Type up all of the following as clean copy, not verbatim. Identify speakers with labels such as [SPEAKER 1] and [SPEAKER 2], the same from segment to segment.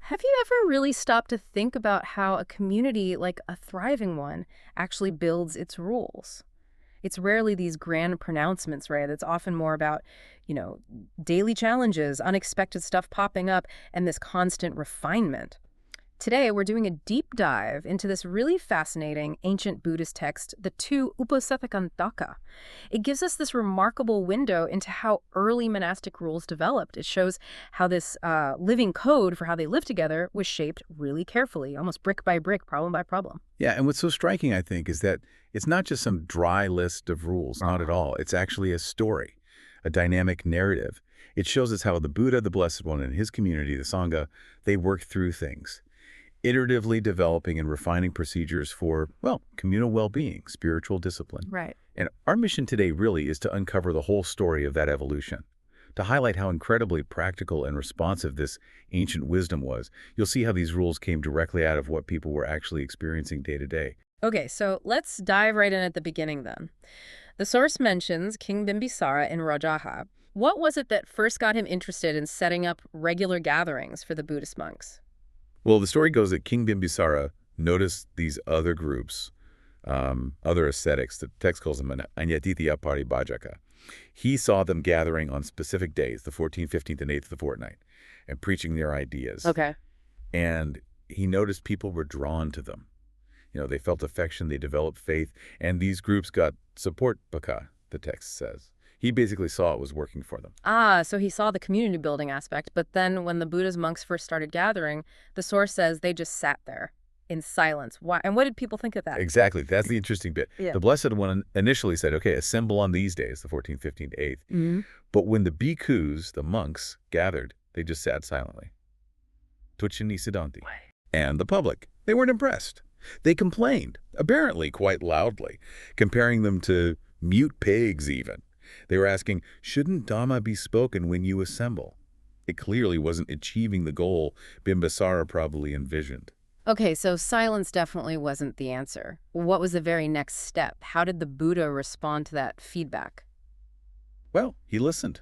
[SPEAKER 1] Have you ever really stopped to think about how a community, like a thriving one, actually builds its rules? It's rarely these grand pronouncements, right? It's often more about, you know, daily challenges, unexpected stuff popping up, and this constant refinement. Today, we're doing a deep dive into this really fascinating ancient Buddhist text, the two Uposathakkhandhaka. It gives us this remarkable window into how early monastic rules developed. It shows how this living code for how they live together was shaped really carefully, almost brick by brick, problem by problem.
[SPEAKER 2] Yeah, and what's so striking, I think, is that it's not just some dry list of rules, not at all. It's actually a story, a dynamic narrative. It shows us how the Buddha, the Blessed One, and his community, the Sangha, they work through things, iteratively developing and refining procedures for, well, communal well-being, spiritual discipline.
[SPEAKER 1] Right.
[SPEAKER 2] And our mission today really is to uncover the whole story of that evolution, to highlight how incredibly practical and responsive this ancient wisdom was. You'll see how these rules came directly out of what people were actually experiencing day to day.
[SPEAKER 1] Okay, so let's dive right in at the beginning then. The source mentions King Bimbisāra in Rajaha. What was it that first got him interested in setting up regular gatherings for the Buddhist monks?
[SPEAKER 2] Well, the story goes that King Bimbisāra noticed these other groups, other ascetics. The text calls them Anyatitya Paribhajaka. He saw them gathering on specific days, the 14th, 15th, and 8th of the fortnight, and preaching their ideas.
[SPEAKER 1] Okay.
[SPEAKER 2] And he noticed people were drawn to them. You know, they felt affection, they developed faith, and these groups got support, bhikkhus, the text says. He basically saw it was working for them.
[SPEAKER 1] Ah, so he saw the community building aspect, but then when the Buddha's monks first started gathering, the source says they just sat there in silence. Why? And what did people think of that?
[SPEAKER 2] Exactly. That's the interesting bit.
[SPEAKER 1] Yeah.
[SPEAKER 2] The Blessed One initially said, okay, assemble on these days, the 14th, 15th, 8th.
[SPEAKER 1] Mm-hmm.
[SPEAKER 2] But when the bhikkhus, the monks, gathered, they just sat silently. Tuchini Siddhanti. And the public, they weren't impressed. They complained, apparently quite loudly, comparing them to mute pigs even. They were asking, shouldn't Dhamma be spoken when you assemble? It clearly wasn't achieving the goal Bimbisāra probably envisioned.
[SPEAKER 1] Okay, so silence definitely wasn't the answer. What was the very next step? How did the Buddha respond to that feedback?
[SPEAKER 2] Well, he listened.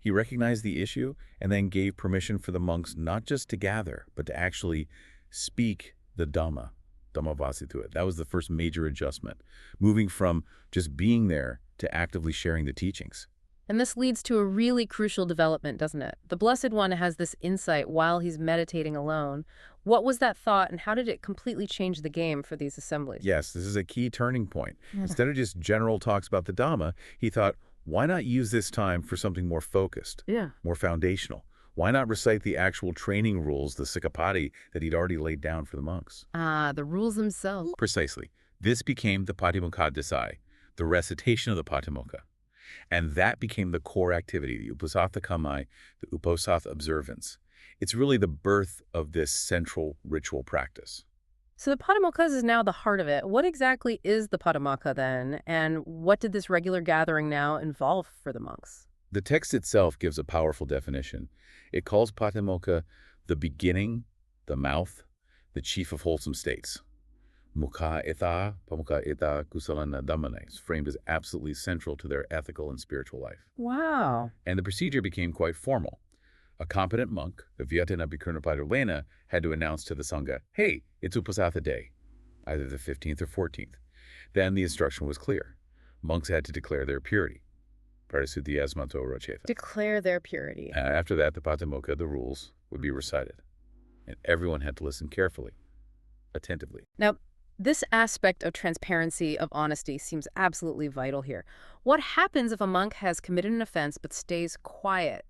[SPEAKER 2] He recognized the issue and then gave permission for the monks not just to gather, but to actually speak the Dhamma, Dhammavasi to it. That was the first major adjustment, moving from just being there to actively sharing the teachings.
[SPEAKER 1] And this leads to a really crucial development, doesn't it? The Blessed One has this insight while he's meditating alone. What was that thought, and how did it completely change the game for these assemblies?
[SPEAKER 2] Yes, this is a key turning point.
[SPEAKER 1] Yeah.
[SPEAKER 2] Instead of just general talks about the Dhamma, he thought, why not use this time for something more focused, more foundational? Why not recite the actual training rules, the Sikkapati, that he'd already laid down for the monks?
[SPEAKER 1] Ah, the rules themselves.
[SPEAKER 2] Precisely. This became the Pātimokkha, the recitation of the Pātimokkha. And that became the core activity, the Uposatha, the Uposatha observance. It's really the birth of this central ritual practice.
[SPEAKER 1] So the Pātimokkha is now the heart of it. What exactly is the Pātimokkha then, and what did this regular gathering now involve for the monks?
[SPEAKER 2] The text itself gives a powerful definition. It calls Pātimokkha the beginning, the mouth, the chief of wholesome states. Mukha ita, pamukha ita kusalana dhammane is framed as absolutely central to their ethical and spiritual life.
[SPEAKER 1] Wow.
[SPEAKER 2] And the procedure became quite formal. A competent monk, the Vyatana Bhikkhu had to announce to the Sangha, hey, it's Uposatha day, either the 15th or 14th. Then the instruction was clear. Monks had to declare their purity. Parasuddhiyasmato rocheta.
[SPEAKER 1] Declare their purity.
[SPEAKER 2] After that, the Pātimokkha, the rules, would be recited. And everyone had to listen carefully, attentively.
[SPEAKER 1] Now, this aspect of transparency, of honesty, seems absolutely vital here. What happens if a monk has committed an offense but stays quiet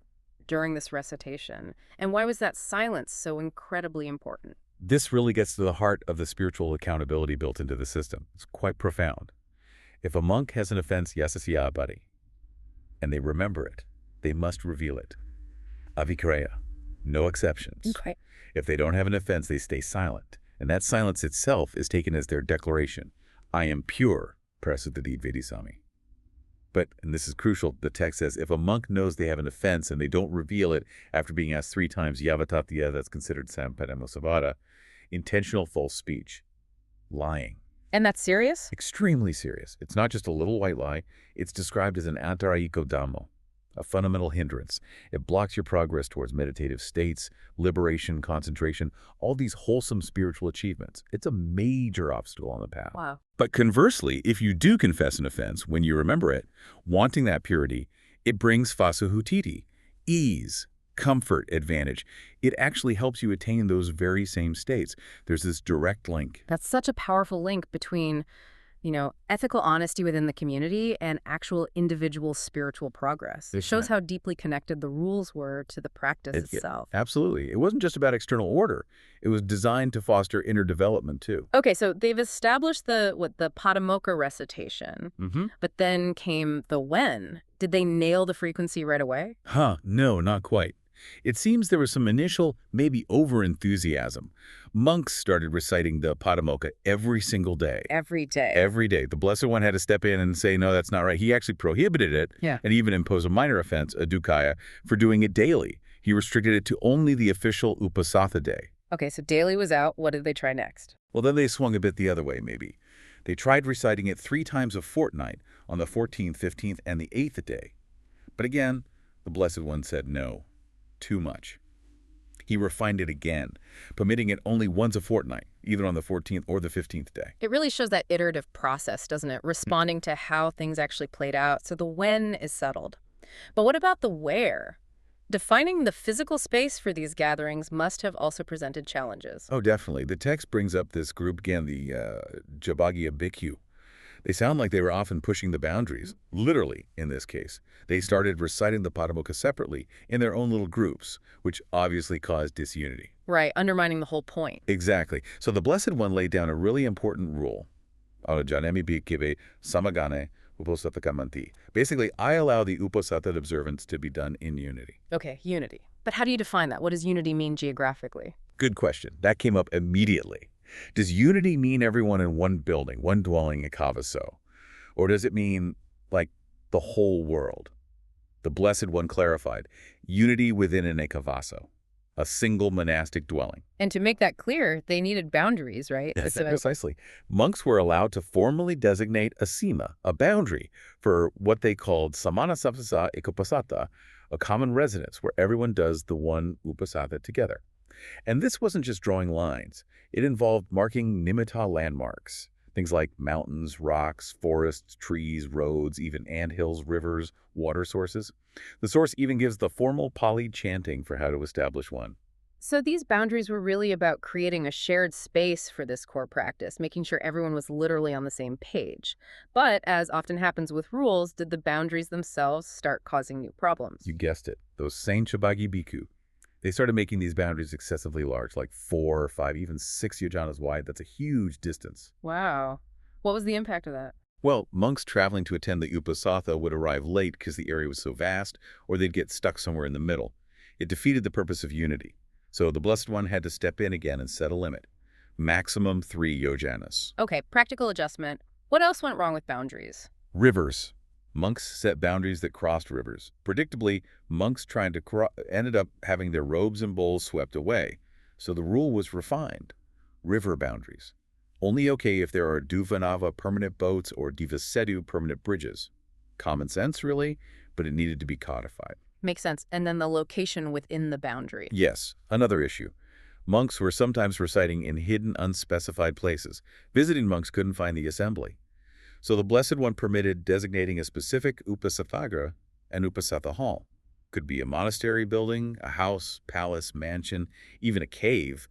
[SPEAKER 1] during this recitation? And why was that silence so incredibly important?
[SPEAKER 2] This really gets to the heart of the spiritual accountability built into the system. It's quite profound. If a monk has an offense, yasasiyabhari, and they remember it, they must reveal it. Avikreya, no exceptions.
[SPEAKER 1] Okay.
[SPEAKER 2] If they don't have an offense, they stay silent. And that silence itself is taken as their declaration. I am pure, prasuddhidvedisami. But, and this is crucial, the text says, if a monk knows they have an offense and they don't reveal it after being asked 3 times, yavatatya, that's considered sampadamosavada, intentional false speech, lying.
[SPEAKER 1] And that's serious?
[SPEAKER 2] Extremely serious. It's not just a little white lie. It's described as an antaraiko dhammo, a fundamental hindrance. It blocks your progress towards meditative states, liberation, concentration, all these wholesome spiritual achievements. It's a major obstacle on the path.
[SPEAKER 1] Wow.
[SPEAKER 2] But conversely, if you do confess an offense when you remember it, wanting that purity, it brings phasuhuttiti, ease, comfort, advantage. It actually helps you attain those very same states. There's this direct link.
[SPEAKER 1] That's such a powerful link between, ethical honesty within the community and actual individual spiritual progress. It shows how deeply connected the rules were to the practice itself.
[SPEAKER 2] Absolutely. It wasn't just about external order. It was designed to foster inner development, too.
[SPEAKER 1] Okay, so they've established the Pātimokkha recitation, but then came the when. Did they nail the frequency right away?
[SPEAKER 2] No, not quite. It seems there was some initial, maybe over-enthusiasm. Monks started reciting the Pātimokkha every single day.
[SPEAKER 1] Every day.
[SPEAKER 2] Every day. The Blessed One had to step in and say, no, that's not right. He actually prohibited it and even imposed a minor offense, a dukkaya, for doing it daily. He restricted it to only the official Uposatha day.
[SPEAKER 1] Okay, so daily was out. What did they try next?
[SPEAKER 2] Well, then they swung a bit the other way, maybe. They tried reciting it 3 times a fortnight, on the 14th, 15th, and the 8th day. But again, the Blessed One said no. Too much. He refined it again, permitting it only once a fortnight, either on the 14th or the 15th day.
[SPEAKER 1] It really shows that iterative process, doesn't it? Responding to how things actually played out. So the when is settled. But what about the where? Defining the physical space for these gatherings must have also presented challenges.
[SPEAKER 2] Oh, definitely. The text brings up this group again, the Jabagya Bhikkhu. They sound like they were often pushing the boundaries, literally in this case. They started reciting the Pātimokkha separately in their own little groups, which obviously caused disunity.
[SPEAKER 1] Right, undermining the whole point.
[SPEAKER 2] Exactly. So the Blessed One laid down a really important rule. Janemi bhikkhive samagane uposathakkhandhaka. Basically, I allow the Uposatha observance to be done in unity.
[SPEAKER 1] Okay, unity. But how do you define that? What does unity mean geographically?
[SPEAKER 2] Good question. That came up immediately. Does unity mean everyone in one building, one dwelling, a kavaso? Or does it mean, like, the whole world? The Blessed One clarified, unity within an ekavaso, a single monastic dwelling.
[SPEAKER 1] And to make that clear, they needed boundaries, right?
[SPEAKER 2] Yes, precisely. Monks were allowed to formally designate a sīmā, a boundary, for what they called samana uposatha, a common residence where everyone does the one uposatha together. And this wasn't just drawing lines. It involved marking nimitta landmarks, things like mountains, rocks, forests, trees, roads, even anthills, rivers, water sources. The source even gives the formal Pali chanting for how to establish one.
[SPEAKER 1] So these boundaries were really about creating a shared space for this core practice, making sure everyone was literally on the same page. But, as often happens with rules, did the boundaries themselves start causing new problems?
[SPEAKER 2] You guessed it. Those same Chabagi Bhikkhu. They started making these boundaries excessively large, like 4 or 5, even 6 yojanas wide. That's a huge distance.
[SPEAKER 1] Wow. What was the impact of that?
[SPEAKER 2] Well, monks traveling to attend the Uposatha would arrive late because the area was so vast, or they'd get stuck somewhere in the middle. It defeated the purpose of unity. So the Blessed One had to step in again and set a limit. Maximum 3 yojanas.
[SPEAKER 1] Okay, practical adjustment. What else went wrong with boundaries?
[SPEAKER 2] Rivers. Monks set boundaries that crossed rivers. Predictably, monks trying to ended up having their robes and bowls swept away. So the rule was refined. River boundaries. Only okay if there are Duvanava permanent boats or Divasetu permanent bridges. Common sense, really, but it needed to be codified.
[SPEAKER 1] Makes sense. And then the location within the boundary.
[SPEAKER 2] Yes, another issue. Monks were sometimes reciting in hidden, unspecified places. Visiting monks couldn't find the assembly. So the Blessed One permitted designating a specific Uposathagra and Uposatha hall. Could be a monastery building, a house, palace, mansion, even a cave,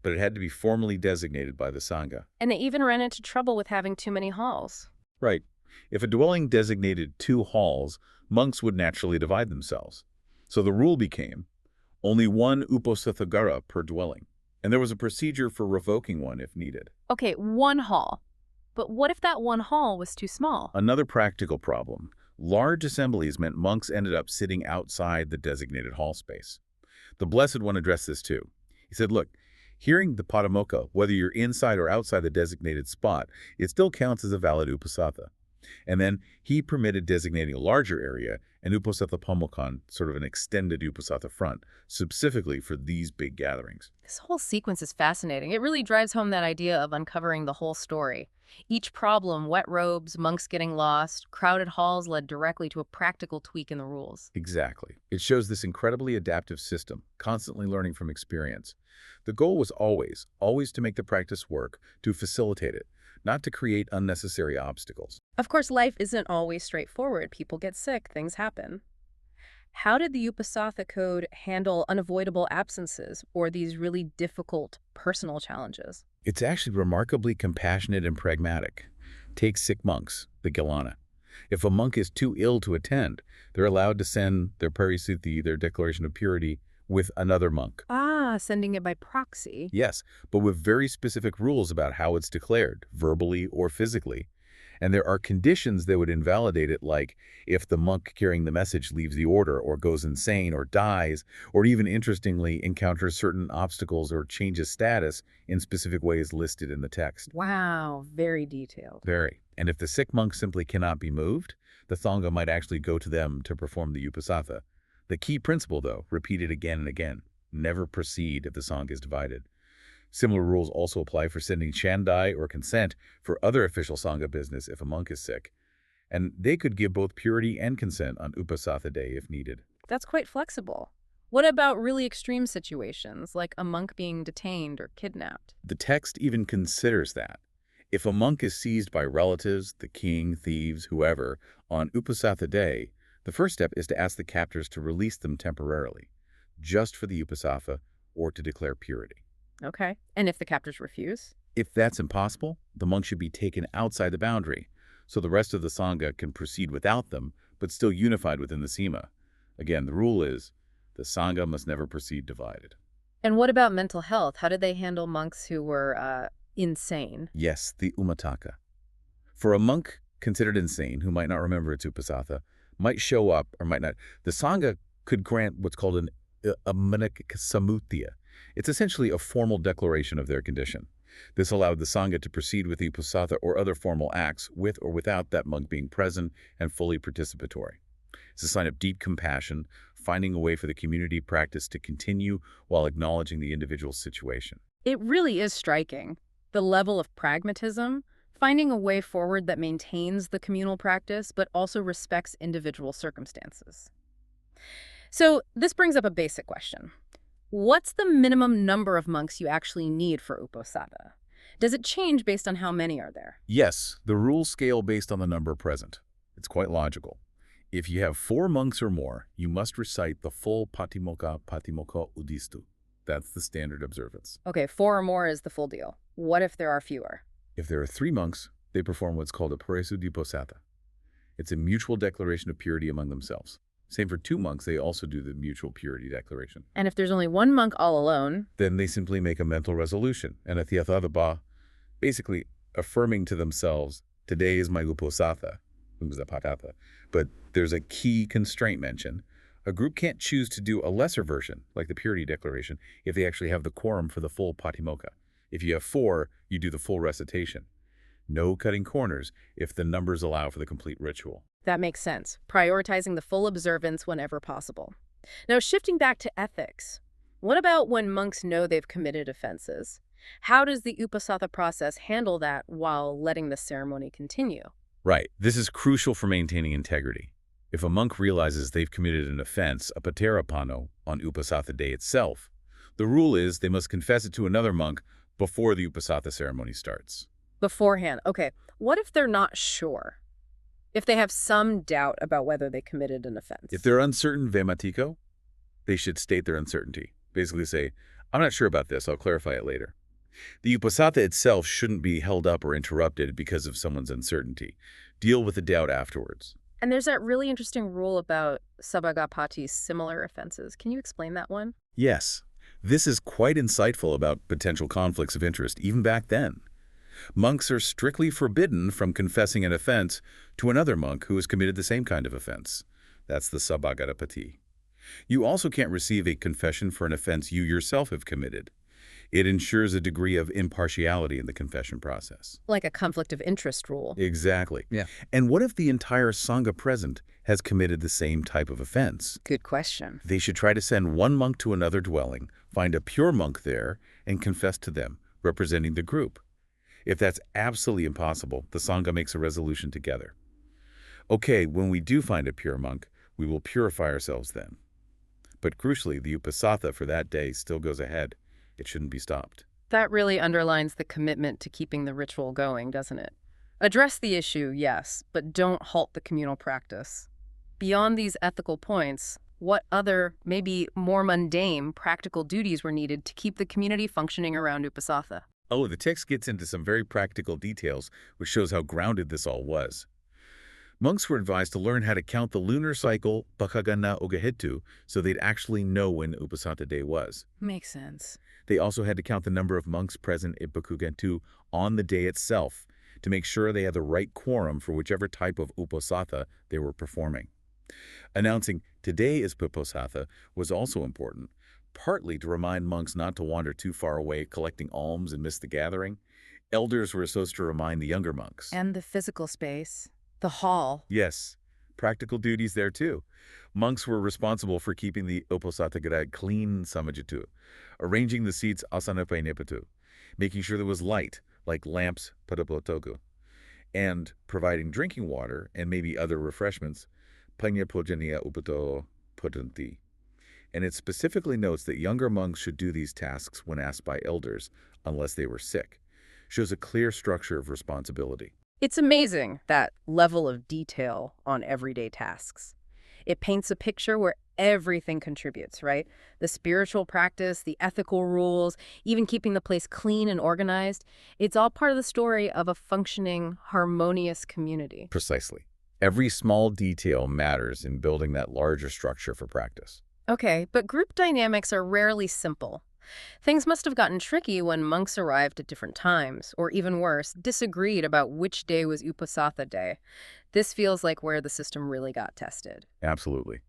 [SPEAKER 2] but it had to be formally designated by the Sangha.
[SPEAKER 1] And they even ran into trouble with having too many halls.
[SPEAKER 2] Right. If a dwelling designated 2 halls, monks would naturally divide themselves. So the rule became only 1 Uposathagara per dwelling, and there was a procedure for revoking one if needed.
[SPEAKER 1] Okay, 1 hall. But what if that 1 hall was too small?
[SPEAKER 2] Another practical problem. Large assemblies meant monks ended up sitting outside the designated hall space. The Blessed One addressed this too. He said, look, hearing the Pātimokkha, whether you're inside or outside the designated spot, it still counts as a valid Uposatha. And then he permitted designating a larger area, an Uposathakkhandhaka, sort of an extended Uposatha front, specifically for these big gatherings.
[SPEAKER 1] This whole sequence is fascinating. It really drives home that idea of uncovering the whole story. Each problem, wet robes, monks getting lost, crowded halls, led directly to a practical tweak in the rules.
[SPEAKER 2] Exactly. It shows this incredibly adaptive system, constantly learning from experience. The goal was always to make the practice work, to facilitate it, not to create unnecessary obstacles.
[SPEAKER 1] Of course, life isn't always straightforward. People get sick, things happen. How did the Uposatha code handle unavoidable absences or these really difficult personal challenges?
[SPEAKER 2] It's actually remarkably compassionate and pragmatic. Take sick monks, the Gilana. If a monk is too ill to attend, they're allowed to send their parisuddhi, their declaration of purity, with another monk.
[SPEAKER 1] Ah, sending it by proxy.
[SPEAKER 2] Yes, but with very specific rules about how it's declared, verbally or physically. And there are conditions that would invalidate it, like if the monk carrying the message leaves the order or goes insane or dies, or even interestingly encounters certain obstacles or changes status in specific ways listed in the text.
[SPEAKER 1] Wow, very detailed.
[SPEAKER 2] Very. And if the sick monk simply cannot be moved, the Sangha might actually go to them to perform the Uposatha. The key principle, though, repeated again and again, never proceed if the Sangha is divided. Similar rules also apply for sending chandai or consent for other official Sangha business if a monk is sick. And they could give both purity and consent on Uposatha day if needed.
[SPEAKER 1] That's quite flexible. What about really extreme situations, like a monk being detained or kidnapped?
[SPEAKER 2] The text even considers that. If a monk is seized by relatives, the king, thieves, whoever, on Uposatha day, the first step is to ask the captors to release them temporarily, just for the Uposatha or to declare purity.
[SPEAKER 1] Okay. And if the captors refuse?
[SPEAKER 2] If that's impossible, the monk should be taken outside the boundary, so the rest of the Sangha can proceed without them, but still unified within the sīmā. Again, the rule is, the Sangha must never proceed divided.
[SPEAKER 1] And what about mental health? How did they handle monks who were insane?
[SPEAKER 2] Yes, the Umattaka. For a monk considered insane, who might not remember its Uposatha, might show up or might not, the Sangha could grant what's called an samuttiya. It's essentially a formal declaration of their condition. This allowed the Sangha to proceed with the Uposatha or other formal acts with or without that monk being present and fully participatory. It's a sign of deep compassion, finding a way for the community practice to continue while acknowledging the individual's situation.
[SPEAKER 1] It really is striking. The level of pragmatism, finding a way forward that maintains the communal practice but also respects individual circumstances. So this brings up a basic question. What's the minimum number of monks you actually need for Uposatha? Does it change based on how many are there?
[SPEAKER 2] Yes, the rules scale based on the number present. It's quite logical. If you have 4 monks or more, you must recite the full Pātimokkha udistu. That's the standard observance.
[SPEAKER 1] Okay, 4 or more is the full deal. What if there are fewer?
[SPEAKER 2] If there are 3 monks, they perform what's called a parisuddhi. It's a mutual declaration of purity among themselves. Same for 2 monks, they also do the mutual purity declaration.
[SPEAKER 1] And if there's only 1 monk all alone?
[SPEAKER 2] Then they simply make a mental resolution, and a thiyathadabha, basically affirming to themselves, today is my Uposatha, but there's a key constraint mentioned. A group can't choose to do a lesser version, like the purity declaration, if they actually have the quorum for the full Pātimokkha. If you have 4, you do the full recitation. No cutting corners if the numbers allow for the complete ritual.
[SPEAKER 1] That makes sense. Prioritizing the full observance whenever possible. Now, shifting back to ethics, what about when monks know they've committed offenses? How does the Uposatha process handle that while letting the ceremony continue?
[SPEAKER 2] Right. This is crucial for maintaining integrity. If a monk realizes they've committed an offense, a paterapano, on Uposatha day itself, the rule is they must confess it to another monk before the Uposatha ceremony starts.
[SPEAKER 1] Beforehand. Okay. What if they're not sure? If they have some doubt about whether they committed an offense?
[SPEAKER 2] If they're uncertain vematiko, they should state their uncertainty. Basically say, I'm not sure about this, I'll clarify it later. The Uposatha itself shouldn't be held up or interrupted because of someone's uncertainty. Deal with the doubt afterwards.
[SPEAKER 1] And there's that really interesting rule about sabagapati's similar offenses. Can you explain that one?
[SPEAKER 2] Yes. This is quite insightful about potential conflicts of interest, even back then. Monks are strictly forbidden from confessing an offense to another monk who has committed the same kind of offense. That's the sabagapati. You also can't receive a confession for an offense you yourself have committed. It ensures a degree of impartiality in the confession process.
[SPEAKER 1] Like a conflict of interest rule.
[SPEAKER 2] Exactly.
[SPEAKER 3] Yeah.
[SPEAKER 2] And what if the entire Sangha present has committed the same type of offense?
[SPEAKER 1] Good question.
[SPEAKER 2] They should try to send one monk to another dwelling, find a pure monk there, and confess to them, representing the group. If that's absolutely impossible, the Sangha makes a resolution together. Okay, when we do find a pure monk, we will purify ourselves then. But crucially, the Uposatha for that day still goes ahead. It shouldn't be stopped.
[SPEAKER 1] That really underlines the commitment to keeping the ritual going, doesn't it? Address the issue, yes, but don't halt the communal practice. Beyond these ethical points, what other, maybe more mundane, practical duties were needed to keep the community functioning around Uposatha?
[SPEAKER 2] Oh, the text gets into some very practical details, which shows how grounded this all was. Monks were advised to learn how to count the lunar cycle Bhakkhagana Ogahetu so they'd actually know when Uposatha Day was.
[SPEAKER 1] Makes sense.
[SPEAKER 2] They also had to count the number of monks present at Bhakkhagana on the day itself to make sure they had the right quorum for whichever type of Uposatha they were performing. Announcing today is Uposatha was also important, partly to remind monks not to wander too far away collecting alms and miss the gathering. Elders were supposed to remind the younger monks.
[SPEAKER 1] And the physical space, the hall.
[SPEAKER 2] Yes, practical duties there too. Monks were responsible for keeping the Uposathakkhandhaka clean samajitu, arranging the seats asanapainepatu, making sure there was light, like lamps padaplotoku, and providing drinking water and maybe other refreshments, panyapojaniya upato putanti. And it specifically notes that younger monks should do these tasks when asked by elders, unless they were sick. Shows a clear structure of responsibility.
[SPEAKER 1] It's amazing, that level of detail on everyday tasks. It paints a picture where everything contributes, right? The spiritual practice, the ethical rules, even keeping the place clean and organized. It's all part of the story of a functioning, harmonious community.
[SPEAKER 2] Precisely. Every small detail matters in building that larger structure for practice.
[SPEAKER 1] Okay, but group dynamics are rarely simple. Things must have gotten tricky when monks arrived at different times, or even worse, disagreed about which day was Uposatha Day. This feels like where the system really got tested.
[SPEAKER 2] Absolutely.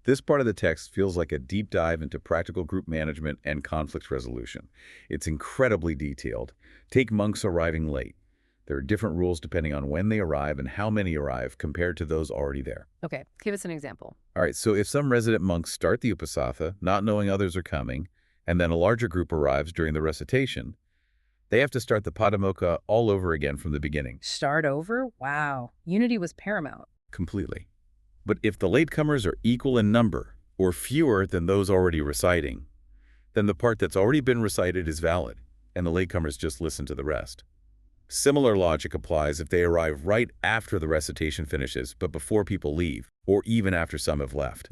[SPEAKER 2] This part of the text feels like a deep dive into practical group management and conflict resolution. It's incredibly detailed. Take monks arriving late. There are different rules depending on when they arrive and how many arrive compared to those already there.
[SPEAKER 1] Okay, give us an example.
[SPEAKER 2] All right, so if some resident monks start the Uposatha, not knowing others are coming, and then a larger group arrives during the recitation, they have to start the Pātimokkha all over again from the beginning.
[SPEAKER 1] Start over? Wow. Unity was paramount.
[SPEAKER 2] Completely. But if the latecomers are equal in number, or fewer than those already reciting, then the part that's already been recited is valid, and the latecomers just listen to the rest. Similar logic applies if they arrive right after the recitation finishes, but before people leave, or even after some have left.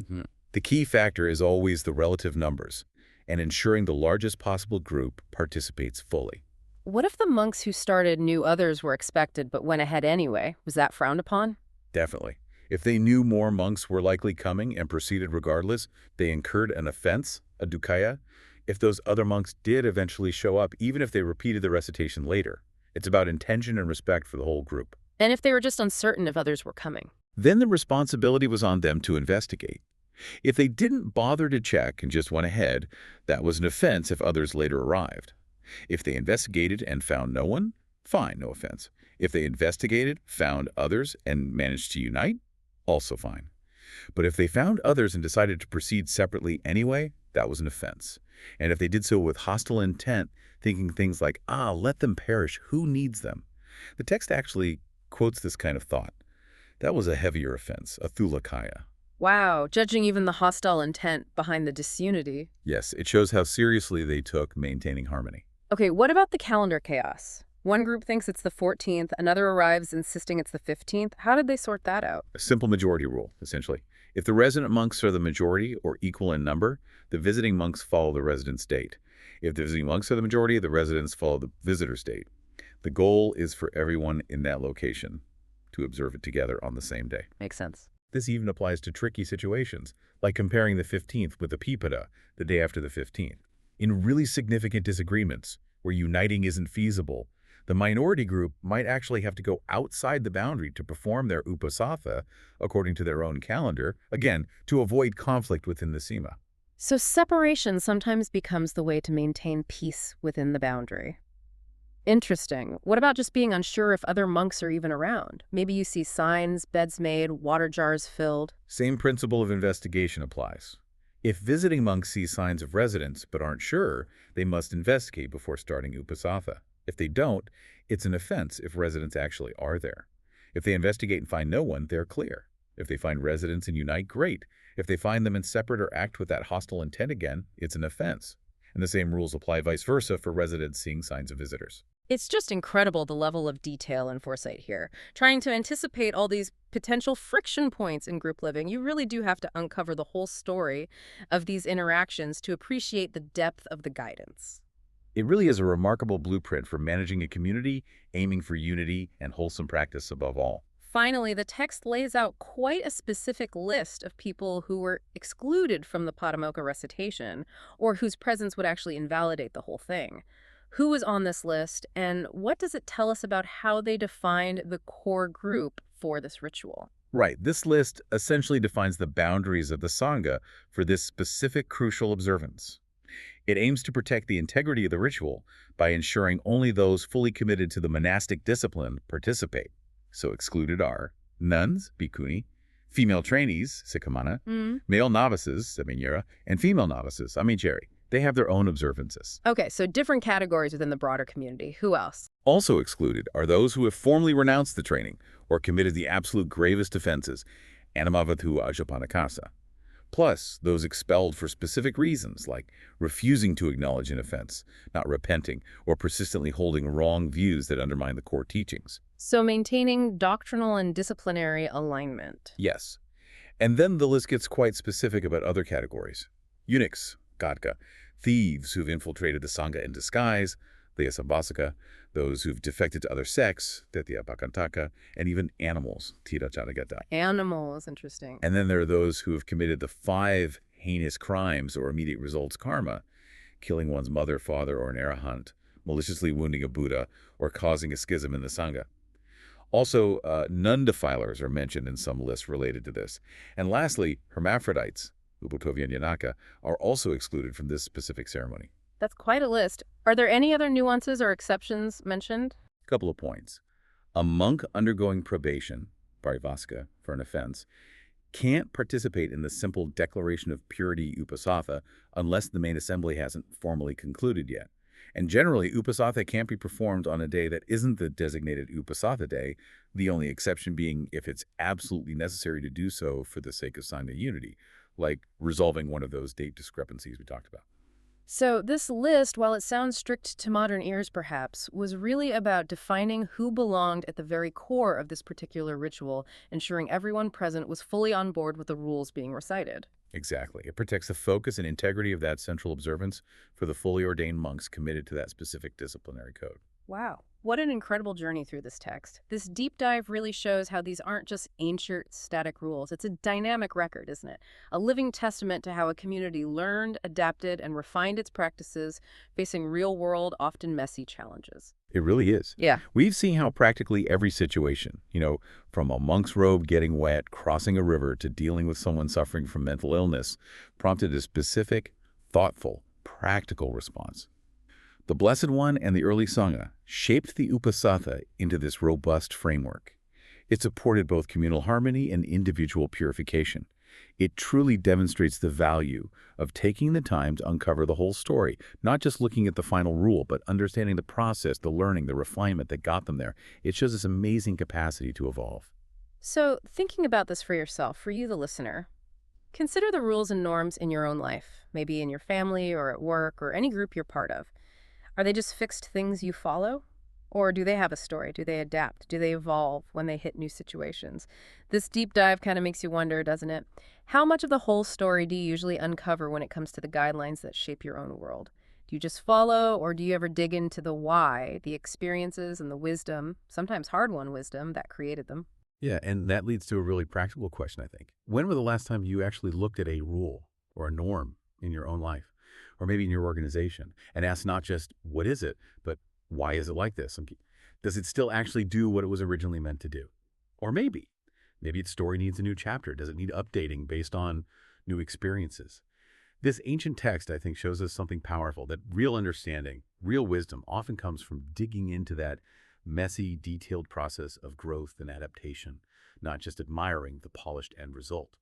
[SPEAKER 2] The key factor is always the relative numbers, and ensuring the largest possible group participates fully.
[SPEAKER 1] What if the monks who started knew others were expected but went ahead anyway? Was that frowned upon?
[SPEAKER 2] Definitely. If they knew more monks were likely coming and proceeded regardless, they incurred an offense, a dukkaya. If those other monks did eventually show up, even if they repeated the recitation later, it's about intention and respect for the whole group.
[SPEAKER 1] And if they were just uncertain if others were coming?
[SPEAKER 2] Then the responsibility was on them to investigate. If they didn't bother to check and just went ahead, that was an offense if others later arrived. If they investigated and found no one, fine, no offense. If they investigated, found others, and managed to unite, also fine. But if they found others and decided to proceed separately anyway, that was an offense. And if they did so with hostile intent, thinking things like, let them perish, who needs them? The text actually quotes this kind of thought. That was a heavier offense, a thulakaya.
[SPEAKER 1] Wow, judging even the hostile intent behind the disunity.
[SPEAKER 2] Yes, it shows how seriously they took maintaining harmony.
[SPEAKER 1] Okay, what about the calendar chaos? One group thinks it's the 14th, another arrives insisting it's the 15th. How did they sort that out?
[SPEAKER 2] A simple majority rule, essentially. If the resident monks are the majority or equal in number, the visiting monks follow the resident's date. If the visiting monks are the majority, the residents follow the visitor's date. The goal is for everyone in that location to observe it together on the same day.
[SPEAKER 1] Makes sense.
[SPEAKER 2] This even applies to tricky situations, like comparing the 15th with the Pipada, the day after the 15th. In really significant disagreements, where uniting isn't feasible, the minority group might actually have to go outside the boundary to perform their Uposatha according to their own calendar, again, to avoid conflict within the sīmā.
[SPEAKER 1] So separation sometimes becomes the way to maintain peace within the boundary. Interesting. What about just being unsure if other monks are even around? Maybe you see signs, beds made, water jars filled.
[SPEAKER 2] Same principle of investigation applies. If visiting monks see signs of residents but aren't sure, they must investigate before starting Uposatha. If they don't, it's an offense if residents actually are there. If they investigate and find no one, they're clear. If they find residents and unite, great. If they find them in separate or act with that hostile intent again, it's an offense. And the same rules apply vice versa for residents seeing signs of visitors.
[SPEAKER 1] It's just incredible the level of detail and foresight here. Trying to anticipate all these potential friction points in group living, you really do have to uncover the whole story of these interactions to appreciate the depth of the guidance.
[SPEAKER 2] It really is a remarkable blueprint for managing a community, aiming for unity and wholesome practice above all.
[SPEAKER 1] Finally, the text lays out quite a specific list of people who were excluded from the Pātimokkha recitation, or whose presence would actually invalidate the whole thing. Who was on this list, and what does it tell us about how they defined the core group for this ritual?
[SPEAKER 2] Right, this list essentially defines the boundaries of the Sangha for this specific crucial observance. It aims to protect the integrity of the ritual by ensuring only those fully committed to the monastic discipline participate. So excluded are nuns, bhikkhuni, female trainees, sikhamana, male novices, samanyara, and female novices, amicari. They have their own observances.
[SPEAKER 1] Okay, so different categories within the broader community. Who else?
[SPEAKER 2] Also excluded are those who have formally renounced the training or committed the absolute gravest offenses, anamavatu ajapanakasa. Plus, those expelled for specific reasons, like refusing to acknowledge an offense, not repenting, or persistently holding wrong views that undermine the core teachings.
[SPEAKER 1] So maintaining doctrinal and disciplinary alignment.
[SPEAKER 2] Yes. And then the list gets quite specific about other categories. Eunuchs, gadka, thieves who've infiltrated the Sangha in disguise, Sambhasaka, those who've defected to other sects, Bhikkhantaka, and even animals, Tiracharagata.
[SPEAKER 1] Animals, interesting.
[SPEAKER 2] And then there are those who have committed the 5 heinous crimes or immediate results karma, killing one's mother, father, or an arahant, maliciously wounding a Buddha, or causing a schism in the Sangha. Also, nun-defilers are mentioned in some lists related to this. And lastly, hermaphrodites, Uposatha, are also excluded from this specific ceremony.
[SPEAKER 1] That's quite a list. Are there any other nuances or exceptions mentioned?
[SPEAKER 2] Couple of points. A monk undergoing probation, parivasaka, for an offense, can't participate in the simple declaration of purity Uposatha unless the main assembly hasn't formally concluded yet. And generally, Uposatha can't be performed on a day that isn't the designated Uposatha day, the only exception being if it's absolutely necessary to do so for the sake of Sangha unity, like resolving one of those date discrepancies we talked about.
[SPEAKER 1] So this list, while it sounds strict to modern ears perhaps, was really about defining who belonged at the very core of this particular ritual, ensuring everyone present was fully on board with the rules being recited.
[SPEAKER 2] Exactly. It protects the focus and integrity of that central observance for the fully ordained monks committed to that specific disciplinary code.
[SPEAKER 1] Wow. What an incredible journey through this text. This deep dive really shows how these aren't just ancient static rules. It's a dynamic record, isn't it? A living testament to how a community learned, adapted, and refined its practices, facing real-world, often messy challenges.
[SPEAKER 2] It really is.
[SPEAKER 1] Yeah.
[SPEAKER 2] We've seen how practically every situation, from a monk's robe getting wet, crossing a river, to dealing with someone suffering from mental illness, prompted a specific, thoughtful, practical response. The Blessed One and the early Sangha shaped the Uposatha into this robust framework. It supported both communal harmony and individual purification. It truly demonstrates the value of taking the time to uncover the whole story, not just looking at the final rule, but understanding the process, the learning, the refinement that got them there. It shows this amazing capacity to evolve.
[SPEAKER 1] So, thinking about this for yourself, for you, the listener, consider the rules and norms in your own life, maybe in your family or at work or any group you're part of. Are they just fixed things you follow? Or do they have a story? Do they adapt? Do they evolve when they hit new situations? This deep dive kind of makes you wonder, doesn't it? How much of the whole story do you usually uncover when it comes to the guidelines that shape your own world? Do you just follow, or do you ever dig into the why, the experiences and the wisdom, sometimes hard-won wisdom, that created them?
[SPEAKER 2] Yeah, and that leads to a really practical question, I think. When was the last time you actually looked at a rule or a norm in your own life, or maybe in your organization, and asked not just, what is it, but why is it like this? Does it still actually do what it was originally meant to do? Or maybe its story needs a new chapter. Does it need updating based on new experiences?
[SPEAKER 3] This ancient text, I think, shows us something powerful, that real understanding, real wisdom often comes from digging into that messy, detailed process of growth and adaptation, not just admiring the polished end result.